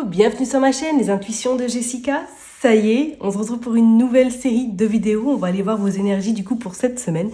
bienvenue sur ma chaîne Les Intuitions de Jessica. Ça y est, on se retrouve pour une nouvelle série de vidéos. On va aller voir vos énergies du coup pour cette semaine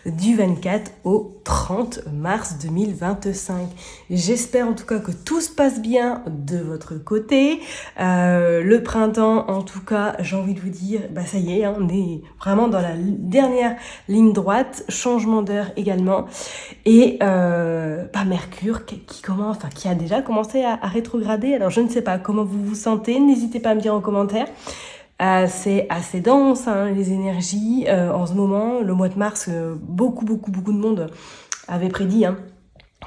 du 24 au 30 mars 2025. J'espère en tout cas que tout se passe bien de votre côté. Le printemps, en tout cas, j'ai envie de vous dire, ça y est, on est vraiment dans la dernière ligne droite. Changement d'heure également. Et Mercure qui a déjà commencé à rétrograder. Alors je ne sais pas comment vous vous sentez. N'hésitez pas à me dire en commentaire. C'est assez dense les énergies en ce moment. Le mois de mars, beaucoup de monde avait prédit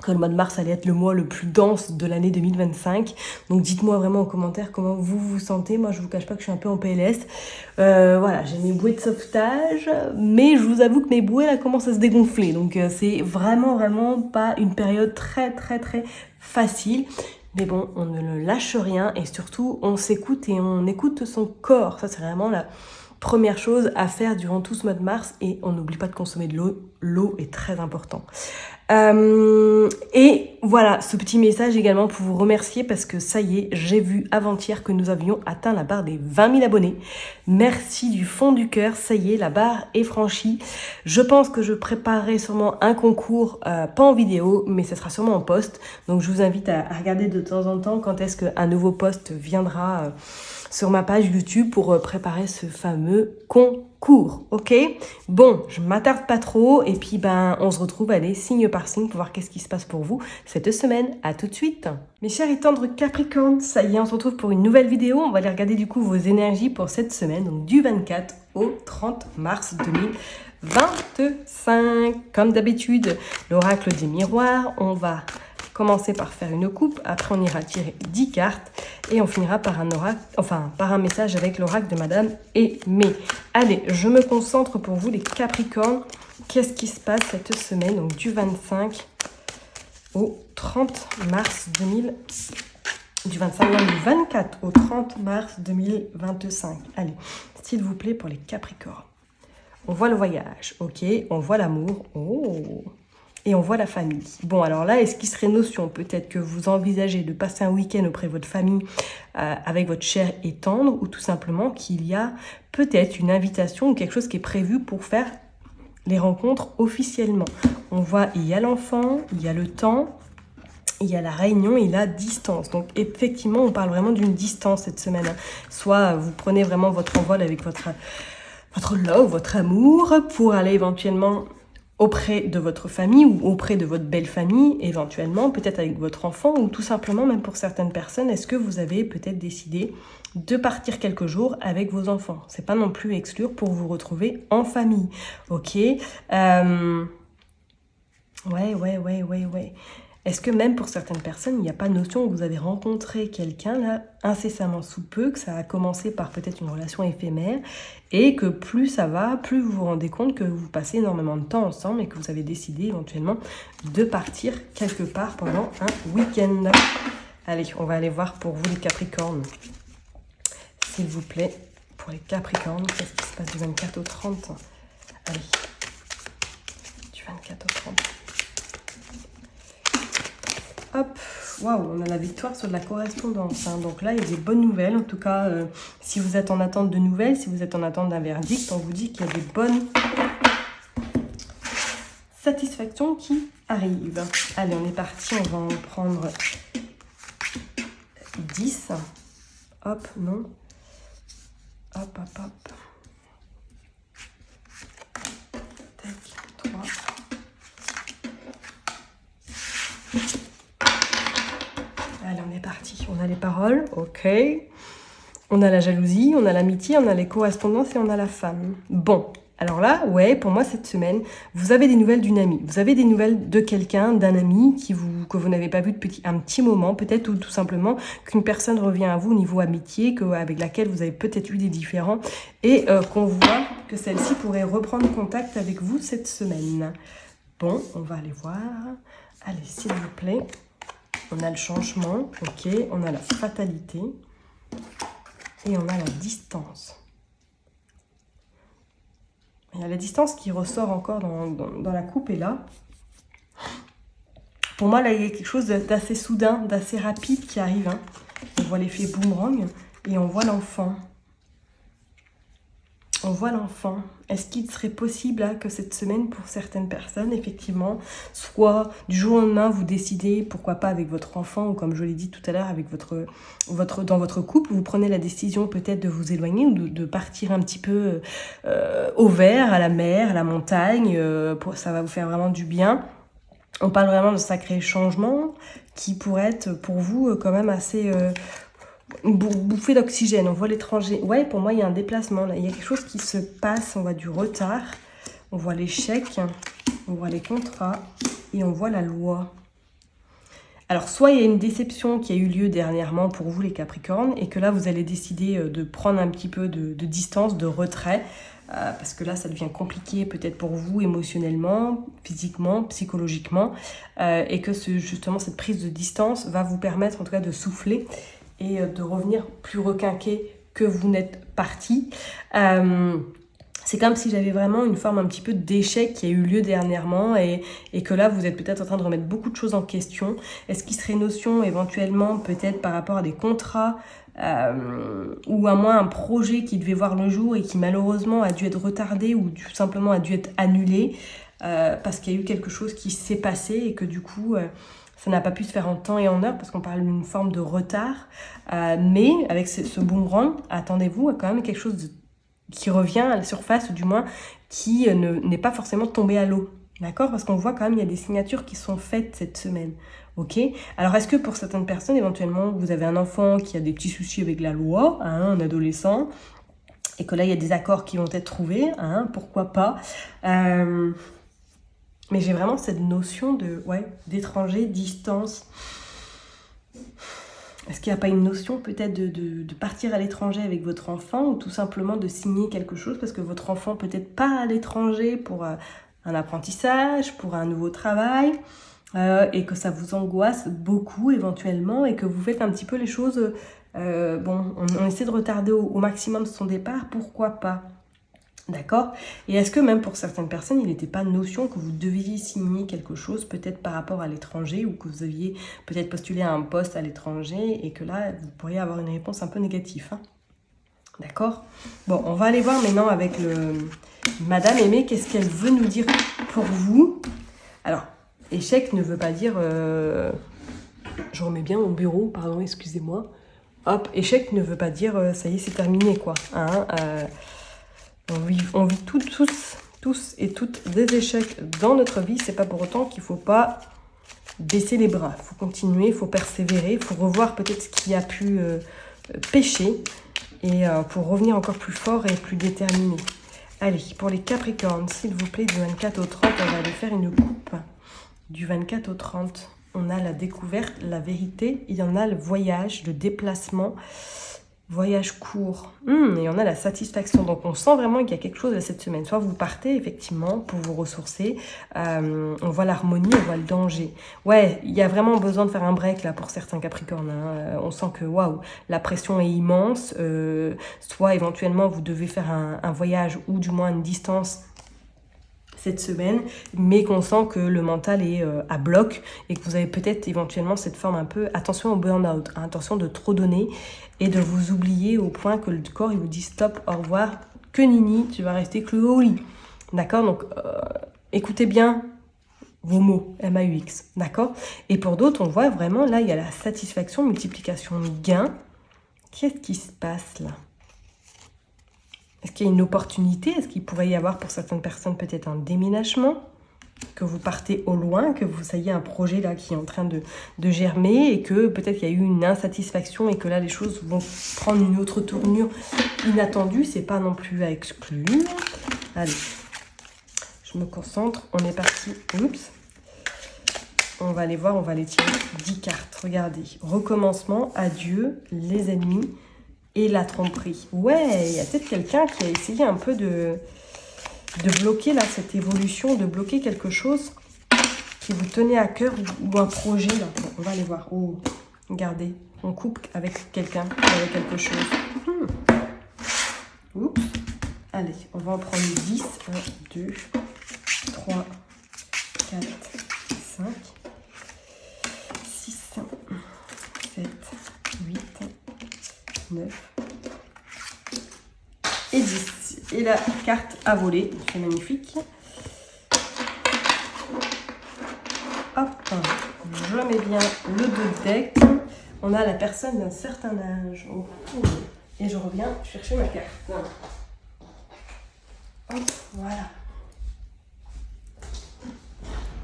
que le mois de mars allait être le mois le plus dense de l'année 2025. Donc dites-moi vraiment en commentaire comment vous vous sentez. Moi je vous cache pas que je suis un peu en PLS. Voilà, j'ai mes bouées de sauvetage, mais je vous avoue que mes bouées là commencent à se dégonfler. Donc c'est vraiment pas une période très facile. Mais bon, on ne le lâche rien et surtout on s'écoute et on écoute son corps. Ça c'est vraiment la première chose à faire durant tout ce mois de mars, et on n'oublie pas de consommer de l'eau. L'eau est très important. Et voilà, ce petit message également pour vous remercier parce que ça y est, j'ai vu avant-hier que nous avions atteint la barre des 20 000 abonnés. Merci du fond du cœur, ça y est, la barre est franchie. Je pense que je préparerai sûrement un concours, pas en vidéo, mais ce sera sûrement en post. Donc je vous invite à regarder de temps en temps quand est-ce qu'un nouveau post viendra sur ma page YouTube pour préparer ce fameux concours, ok? Bon, je m'attarde pas trop et puis on se retrouve, allez, signe par signe pour voir qu'est-ce qui se passe pour vous cette semaine. À tout de suite. Mes chers et tendres Capricornes, ça y est, on se retrouve pour une nouvelle vidéo. On va aller regarder du coup vos énergies pour cette semaine, donc du 24 au 30 mars 2025. Comme d'habitude, l'oracle des miroirs, on va commencer par faire une coupe, après on ira tirer 10 cartes et on finira par un oracle, par un message avec l'oracle de Madame Aimée. Allez, je me concentre pour vous les Capricornes. Qu'est-ce qui se passe cette semaine, donc du 25 au 30 mars du 24 au 30 mars 2025. Allez, s'il vous plaît pour les Capricornes. On voit le voyage, ok, on voit l'amour, et on voit la famille. Bon, alors là, est-ce qu'il serait notion peut-être que vous envisagez de passer un week-end auprès de votre famille avec votre chair et tendre, ou tout simplement qu'il y a peut-être une invitation ou quelque chose qui est prévu pour faire les rencontres officiellement. On voit, il y a l'enfant, il y a le temps, il y a la réunion et la distance. Donc effectivement, on parle vraiment d'une distance cette semaine. Soit vous prenez vraiment votre envol avec votre love, votre amour, pour aller éventuellement auprès de votre famille ou auprès de votre belle famille, éventuellement, peut-être avec votre enfant, ou tout simplement, même pour certaines personnes, est-ce que vous avez peut-être décidé de partir quelques jours avec vos enfants? C'est pas non plus exclure pour vous retrouver en famille, ok? Ouais. Est-ce que même pour certaines personnes, il n'y a pas de notion que vous avez rencontré quelqu'un là incessamment sous peu, que ça a commencé par peut-être une relation éphémère, et que plus ça va, plus vous vous rendez compte que vous passez énormément de temps ensemble et que vous avez décidé éventuellement de partir quelque part pendant un week-end. Allez, on va aller voir pour vous les Capricornes. S'il vous plaît, pour les Capricornes, qu'est-ce qui se passe du 24 au 30? Allez, du 24 au 30. Hop, waouh, on a la victoire sur de la correspondance. Donc là, il y a des bonnes nouvelles. En tout cas, si vous êtes en attente de nouvelles, si vous êtes en attente d'un verdict, on vous dit qu'il y a des bonnes satisfactions qui arrivent. Allez, on est parti. On va en prendre 10. Hop, non. Hop. Tac, 3. Allez, on est parti. On a les paroles, ok. On a la jalousie, on a l'amitié, on a les correspondances et on a la femme. Bon, alors là, ouais, pour moi, cette semaine, vous avez des nouvelles d'une amie. Vous avez des nouvelles de quelqu'un, d'un ami que vous n'avez pas vu depuis un petit moment, peut-être, ou tout simplement qu'une personne revient à vous au niveau amitié, avec laquelle vous avez peut-être eu des différends, et qu'on voit que celle-ci pourrait reprendre contact avec vous cette semaine. Bon, on va aller voir. Allez, s'il vous plaît. On a le changement, ok, on a la fatalité et on a la distance. Il y a la distance qui ressort encore dans la coupe, et là, pour moi, là, il y a quelque chose d'assez soudain, d'assez rapide qui arrive. On voit l'effet boomerang et on voit l'enfant. On voit l'enfant. Est-ce qu'il serait possible là, que cette semaine, pour certaines personnes, effectivement, soit du jour au lendemain, vous décidez, pourquoi pas avec votre enfant, ou comme je l'ai dit tout à l'heure, avec dans votre couple, vous prenez la décision peut-être de vous éloigner ou de partir un petit peu au vert, à la mer, à la montagne, ça va vous faire vraiment du bien. On parle vraiment de sacrés changements qui pourraient être pour vous quand même assez... une bouffée d'oxygène. On voit l'étranger. Ouais, pour moi, il y a un déplacement. Là. Il y a quelque chose qui se passe. On voit du retard. On voit l'échec. On voit les contrats. Et on voit la loi. Alors, soit il y a une déception qui a eu lieu dernièrement pour vous, les Capricornes, et que là, vous allez décider de prendre un petit peu de distance, de retrait, parce que là, ça devient compliqué peut-être pour vous émotionnellement, physiquement, psychologiquement, et que justement, cette prise de distance va vous permettre en tout cas de souffler et de revenir plus requinqué que vous n'êtes parti. C'est comme si j'avais vraiment une forme un petit peu d'échec qui a eu lieu dernièrement et que là, vous êtes peut-être en train de remettre beaucoup de choses en question. Est-ce qu'il serait notion éventuellement peut-être par rapport à des contrats ou à moins un projet qui devait voir le jour et qui malheureusement a dû être retardé ou tout simplement a dû être annulé parce qu'il y a eu quelque chose qui s'est passé et que du coup... ça n'a pas pu se faire en temps et en heure parce qu'on parle d'une forme de retard. Mais avec ce boomerang, attendez-vous à quand même quelque chose qui revient à la surface, ou du moins qui n'est pas forcément tombé à l'eau. D'accord? Parce qu'on voit quand même il y a des signatures qui sont faites cette semaine. Ok? Alors est-ce que pour certaines personnes, éventuellement, vous avez un enfant qui a des petits soucis avec la loi, un adolescent, et que là il y a des accords qui vont être trouvés, pourquoi pas mais j'ai vraiment cette notion d'étranger, distance. Est-ce qu'il n'y a pas une notion peut-être de partir à l'étranger avec votre enfant ou tout simplement de signer quelque chose parce que votre enfant peut-être part à l'étranger pour un apprentissage, pour un nouveau travail et que ça vous angoisse beaucoup éventuellement et que vous faites un petit peu les choses... on essaie de retarder au maximum son départ, pourquoi pas ? D'accord? Et est-ce que même pour certaines personnes, il n'était pas notion que vous deviez signer quelque chose, peut-être par rapport à l'étranger, ou que vous aviez peut-être postulé à un poste à l'étranger, et que là, vous pourriez avoir une réponse un peu négative. D'accord? Bon, on va aller voir maintenant avec Madame Aimée, qu'est-ce qu'elle veut nous dire pour vous? Alors, échec ne veut pas dire... je remets bien mon bureau, pardon, excusez-moi. Hop, échec ne veut pas dire ça y est, c'est terminé, quoi. On vit tous et toutes des échecs dans notre vie. C'est pas pour autant qu'il faut pas baisser les bras. Il faut continuer, il faut persévérer, il faut revoir peut-être ce qui a pu pécher et pour revenir encore plus fort et plus déterminé. Allez, pour les Capricornes, s'il vous plaît, du 24 au 30, on va aller faire une coupe. Du 24 au 30, on a la découverte, la vérité, il y en a le voyage, le déplacement, voyage court, et on a la satisfaction. Donc on sent vraiment qu'il y a quelque chose à cette semaine. Soit vous partez effectivement pour vous ressourcer, on voit l'harmonie, on voit le danger. Ouais, il y a vraiment besoin de faire un break là pour certains Capricornes. On sent que waouh, la pression est immense. Soit éventuellement vous devez faire un voyage ou du moins une distance cette semaine, mais qu'on sent que le mental est à bloc et que vous avez peut-être éventuellement cette forme un peu, attention au burn-out, attention de trop donner et de vous oublier au point que le corps il vous dit stop, au revoir, que nini, tu vas rester cloué au lit. D'accord? Donc écoutez bien vos mots, M-A-U-X, d'accord? Et pour d'autres, on voit vraiment, là, il y a la satisfaction, multiplication de gains. Qu'est-ce qui se passe là? Est-ce qu'il y a une opportunité? Est-ce qu'il pourrait y avoir pour certaines personnes peut-être un déménagement? Que vous partez au loin, que vous ayez un projet là qui est en train de germer et que peut-être qu'il y a eu une insatisfaction et que là les choses vont prendre une autre tournure inattendue. C'est pas non plus à exclure. Allez, je me concentre. On est parti. Oups. On va aller voir, on va aller tirer 10 cartes. Regardez. Recommencement, adieu, les ennemis. Et la tromperie. Ouais, il y a peut-être quelqu'un qui a essayé un peu de bloquer là cette évolution, de bloquer quelque chose qui vous tenait à cœur ou un projet là. Bon, on va aller voir. Oh, regardez, on coupe avec quelqu'un, avec quelque chose. Oups. Allez, on va en prendre 10. 1, 2, 3, 4, 5, 6, 7, 8. 9 et 10. Et la carte à voler, c'est magnifique. Hop, je mets bien le 2 de deck. On a la personne d'un certain âge. Oh. Et je reviens chercher ma carte. Hop, voilà.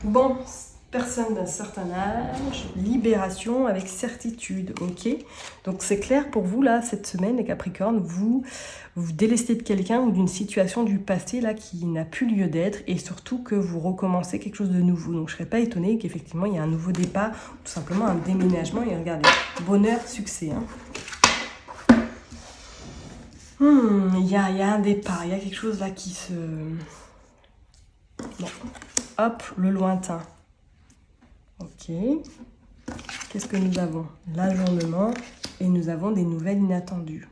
Bon, personne d'un certain âge, libération avec certitude, ok? Donc c'est clair pour vous là, cette semaine, les Capricornes, vous délestez de quelqu'un ou d'une situation du passé là qui n'a plus lieu d'être et surtout que vous recommencez quelque chose de nouveau. Donc je ne serais pas étonnée qu'effectivement il y a un nouveau départ, ou tout simplement un déménagement et regardez, bonheur, succès. Hein. Il y a un départ, il y a quelque chose là qui se... Bon. Hop, le lointain. Ok. Qu'est-ce que nous avons? L'ajournement et nous avons des nouvelles inattendues.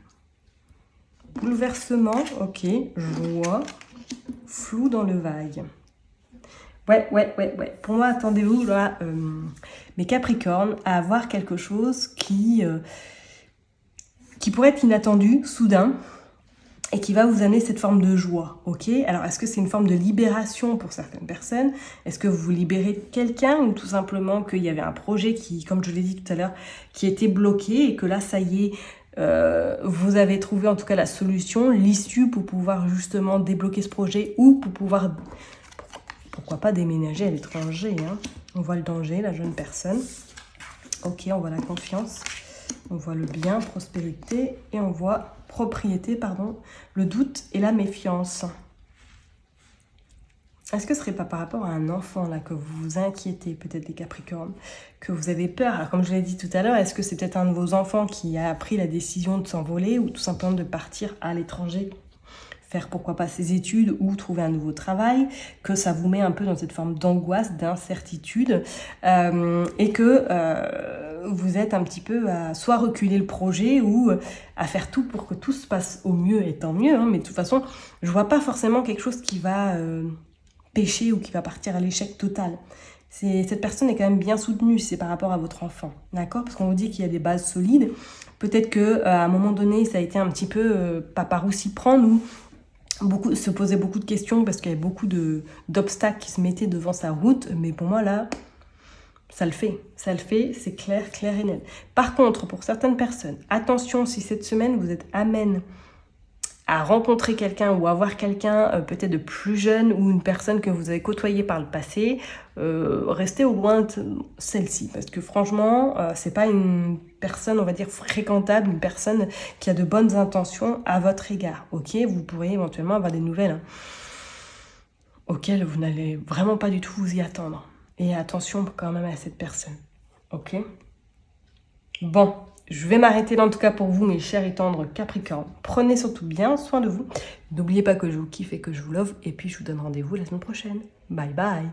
Bouleversement, ok. Joie. Flou dans le vague. Ouais. Pour moi, attendez-vous là, mes Capricornes, à avoir quelque chose qui pourrait être inattendu, soudain, et qui va vous amener cette forme de joie, ok? Alors, est-ce que c'est une forme de libération pour certaines personnes? Est-ce que vous vous libérez de quelqu'un ou tout simplement qu'il y avait un projet qui, comme je l'ai dit tout à l'heure, qui était bloqué et que là, ça y est, vous avez trouvé en tout cas la solution, l'issue pour pouvoir justement débloquer ce projet ou pour pouvoir, pourquoi pas, déménager à l'étranger, hein? On voit le danger, la jeune personne. Ok, on voit la confiance. On voit le bien, prospérité, et on voit propriété, pardon, le doute et la méfiance. Est-ce que ce serait pas par rapport à un enfant là que vous vous inquiétez, peut-être les Capricornes, que vous avez peur? Alors comme je l'ai dit tout à l'heure, est-ce que c'est peut-être un de vos enfants qui a pris la décision de s'envoler ou tout simplement de partir à l'étranger, faire pourquoi pas ses études ou trouver un nouveau travail, que ça vous met un peu dans cette forme d'angoisse, d'incertitude, et que vous êtes un petit peu à soit reculer le projet ou à faire tout pour que tout se passe au mieux, et tant mieux, hein, mais de toute façon, je vois pas forcément quelque chose qui va pécher ou qui va partir à l'échec total. Cette personne est quand même bien soutenue, c'est par rapport à votre enfant, d'accord? Parce qu'on vous dit qu'il y a des bases solides, peut-être qu'à un moment donné, ça a été un petit peu pas par où s'y prendre, ou se poser beaucoup de questions parce qu'il y avait beaucoup d'obstacles qui se mettaient devant sa route, mais pour moi là, ça le fait, c'est clair et net. Par contre, pour certaines personnes, attention, si cette semaine vous êtes amène à rencontrer quelqu'un ou à voir quelqu'un peut-être de plus jeune ou une personne que vous avez côtoyée par le passé, restez au loin de celle-ci. Parce que franchement, c'est pas une personne, on va dire, fréquentable, une personne qui a de bonnes intentions à votre égard. Ok, vous pourriez éventuellement avoir des nouvelles auxquelles vous n'allez vraiment pas du tout vous y attendre. Et attention quand même à cette personne. Ok? Bon. Je vais m'arrêter là en tout cas pour vous, mes chers et tendres Capricornes. Prenez surtout bien soin de vous. N'oubliez pas que je vous kiffe et que je vous love. Et puis je vous donne rendez-vous la semaine prochaine. Bye bye.